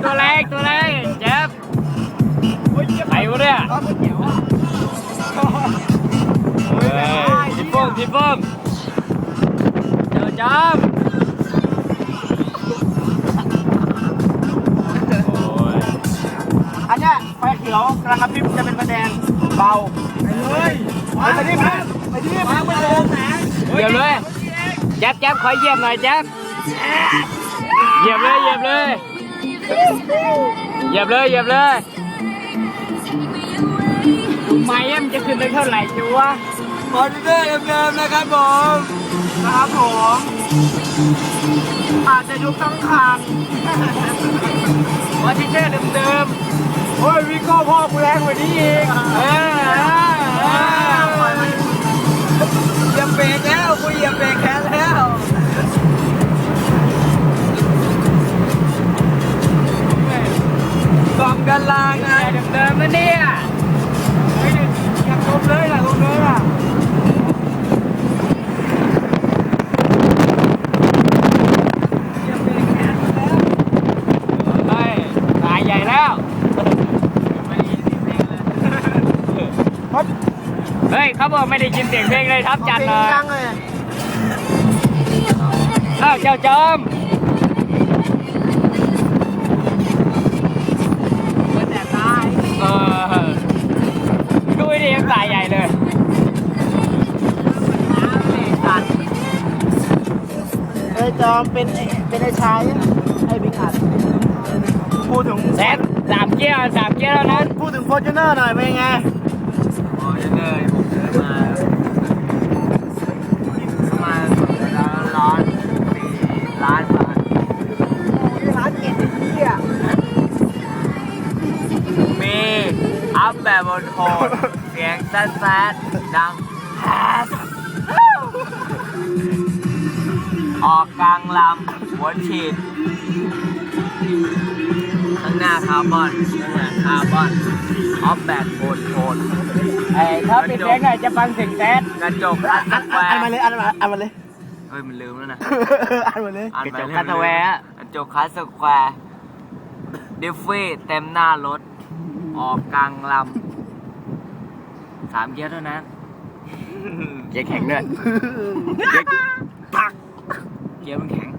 ตัวแรงแจ๊บใครวะเนี่ยพี่เบิ้มเจอจอมอันเนี้ยไฟเขียวกำลังกระพริบจะเป็นไฟแดงเบาไปเลยไปดิมาไปเลย เหยียบเลยแจ๊บขอเหยียบหน่อยแจ๊บเหยียบเลยไม้มันจะขึ้นได้เท่าไหร่จูวะ ฟอร์จูเนอร์เดิมๆนะครับผมอาจจะยุบทั้งคัน ฟอร์จูเนอร์เดิม โอ้ยวิโก้พ่อกูแรงกว่านี้อีกเหยียบเบรกแล้วกูเหยียบเบรกแค่แล้วกล่องกันลางนะ เดิมนะเนี่ย อยากลงเลยล่ะเหยียบเบรกแค่แล้ว สายใหญ่แล้วเฮ้ยเขาบอกไม่ได้ยินเสียงเพลงเลยทับจัดเลย ดังเลย อ้าวเจ้าจอมดูดิยังสายใหญ่เลย ไอ้จอมเป็นไอ้ชายไอ้บิ๊กอัดพูดถึง แซดสามเกียร์แล้วนั้น พูดถึง Fortuner หน่อยเป็นไง Fortuner ผมซื้อมาร้อน4 ล้านบาท ร้านเก็ดที่อ่ะ มีอัพแบบบนโทนเสียงแซดๆดังแฮดออกกลางลำหัวฉีดข้างหน้าคาร์บอนออฟแบบบนโทน ถ้าปิดเพลงหน่อยจะฟังเสียงแซด กระจกคัสแควร์ อ่านมาเลยอ่านมาเลย เฮ้ยมันลืมแล้วนะ อ่านมาเลย กระจกคัสแควร์กระจกคัสแควร์ดิฟฟี่เต็มหน้ารถออกกลางลำ3 เกียร์เท่านั้น เกียร์แข็งด้วย เกียร์มันแข็ง